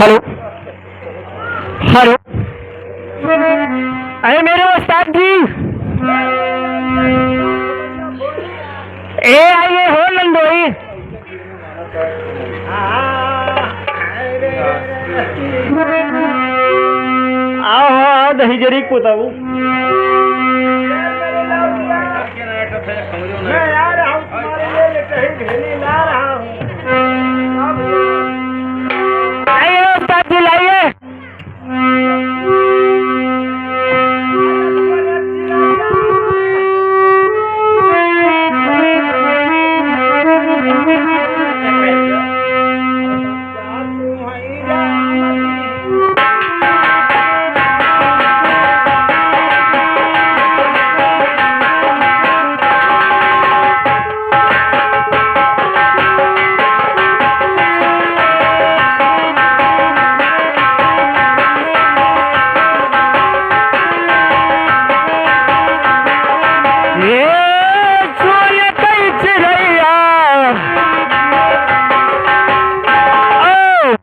Hello hello. अरे मेरे उस्ताद जी, ए आइए हो लंदोई। आओ आओ दही जरी पुताऊ। मैं आ रहा हूँ तुम्हारे लिए कहीं ढेली ला रहा हूँ। आइए उस्ताद जी लाइए।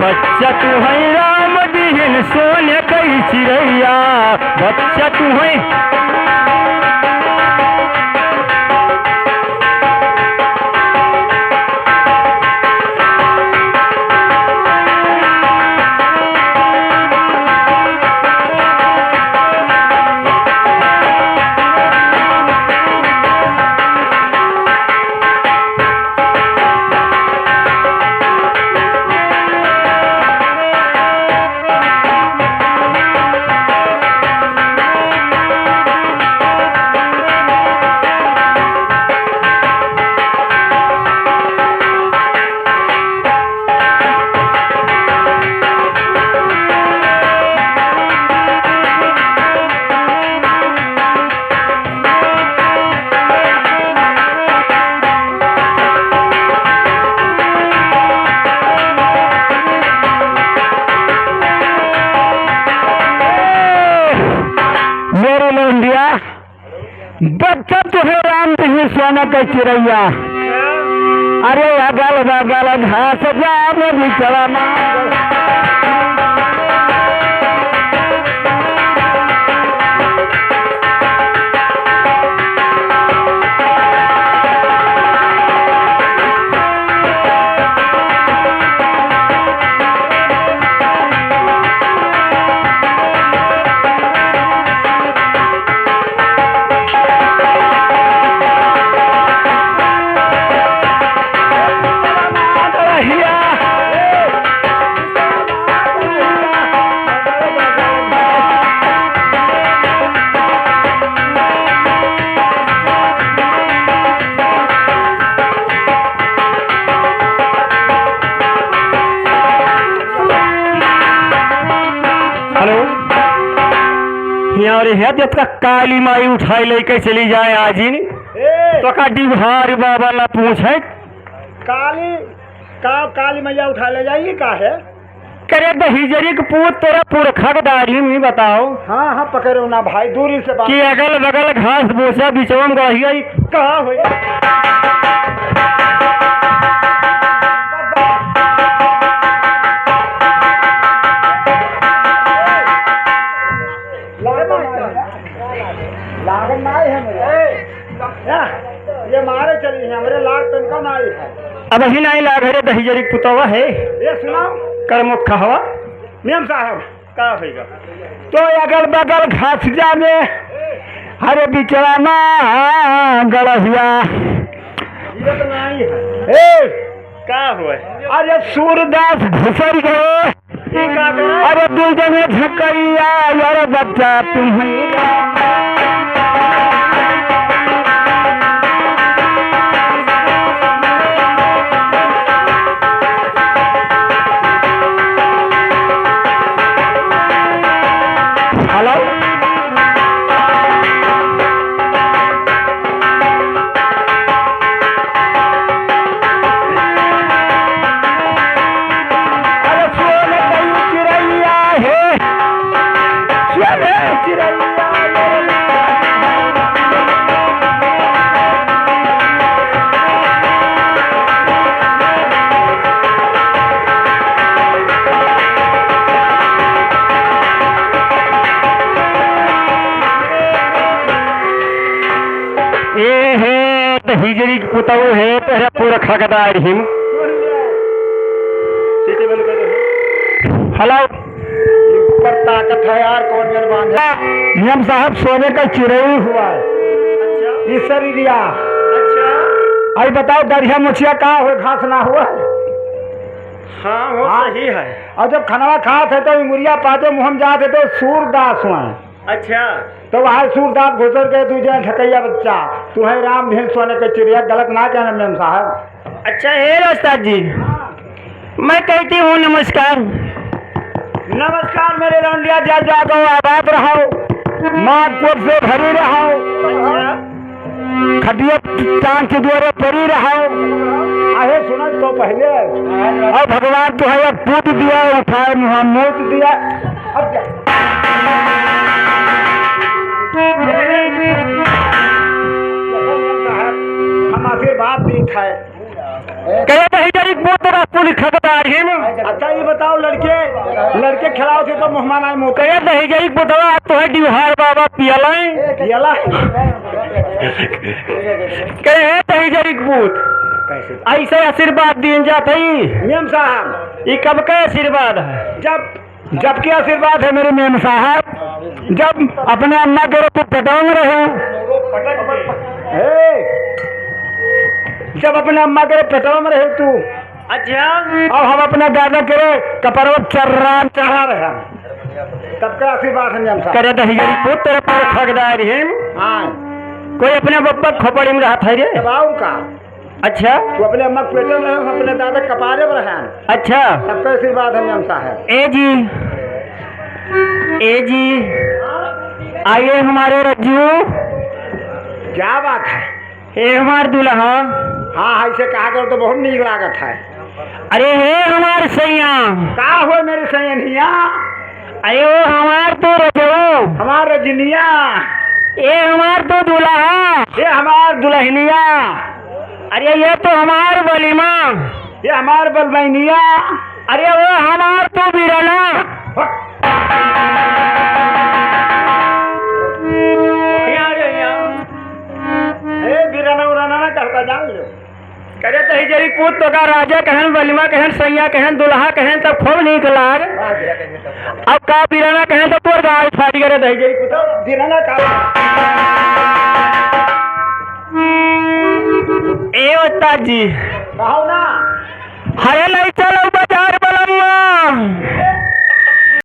बच्चा तू है राम दीन सोने कई चिड़ैया, बच्चा तू है। बच्चा तुहे राम दीन सोना कई चिड़ैया, अरे अगल बगल घास जाम बिचड़ा है का काली माई उठाई लेके चली जाए आज ही तो का डिभार बाबा ला पूछे काली मैया उठा ले जाइए का है करे दहीजरी के पूत तोरा पुरखा के दाढ़ी में बताओ। हाँ हाँ पकड़ो ना भाई दूरी से कि अगल बगल घास भूसा बिचवम गढ़िया कहाँ हुई। लागन नाई है मेरे ये मारे चली है मेरे लाग तनका नाई है। अब ही नहीं लाग रे दहीजरी पुतवा है ये सुनाओ करमुख हवा नियम साहब का होगा तो अगल बगल घास जा में हरे बिचड़ा ना गड़हिया ये तो नाई है का हुआ। अरे सूरदास घुसर गए, अरे दिल जमे झकरिया यार बच्चा तुम्हें हिजरी पुतऊ है तेरे पूरा खगदार हिम सीटी बंद कर दो। हेलो पर ताकत है यार, कौन मेहरबान है। नियम साहब सोने का चिड़ई हुआ है अच्छा इस शरीरिया। अच्छा। आई बताओ दरिया मुछिया का हो घास ना हुआ है। हाँ वो हाँ। सही है। और जब खाना खाते थे तो मुरिया पाते मुहम जाते तो सूरदास हुआ। अच्छा तो वहाँ सूरदास घुसर के तुझे ठकैया बच्चा तू है राम भेन सोने का चिड़िया, गलत ना कहना मेम साहब। अच्छा है उस्ताद जी, मैं कहती हूँ नमस्कार। नमस्कार मेरे रंडिया, जा जागो आबाद रहो, माँ कोट से भरी रहो, खटिया टांग के द्वारा परी रहो। आहे सुना तो पहले और भगवान तो है पूत दिया उठाए मुँह मूत दिया। अब क्या हम आशीर्वाद दी खाए अच्छा ये बताओ लड़के खिलाओ थे तो मेहमान आए मुँह कहे दही जरी पुतवा तो है डिहार बाबा पियला पियला कहे दही जरी पूत ऐसे आशीर्वाद दिए जाते ही मेम साहब। ये कब का आशीर्वाद है? जब के आशीर्वाद है मेरे मेम साहब, जब अपने अन्ना के रूप पटांग रहे, जब अपने अम्मा के पेटवा में रहे तू। अच्छा और हम अपने दादा के कपड़ों चढ़ा रहे, तब का आशीर्वाद है मेम साहब। करे दही जरी पूत तेरे पर ठगदार है। हाँ कोई अपने बप्पा खोपड़ी में रहा था रे बाबू का। अच्छा वो अपने अम्मा के पेटे में रहे, हम अपने दादा कपारे में रहे। अच्छा तब का आशीर्वाद है मेम साहब। ए जी आइए हमारे रज्जू। क्या बात है? हे हमार दुल्हा। हाँ ऐसे कहा करो तो बहुत नीक लागत है। अरे हे हमार सैया। का हो मेरे सैयनिया? अरे वो हमार तो रजो, हमार रजनिया। ये हमार तो दुल्हा, ये हमार दुल्हनिया। अरे ये तो हमार बलिमा, ये हमार बलबैनिया। अरे वो हमार तो बिरना। करता जान लो करे दही जरी पूत तो का राजा कहन, बलिमा कहन, सैया कहन, दुल्हा कहन, तब खूब नीक लाग। अब का बिराना कहन तो तोर गाय फाटी करे दही जरी पूत बिराना का। ए उस्ताद जी कहो ना। हरे नहीं चल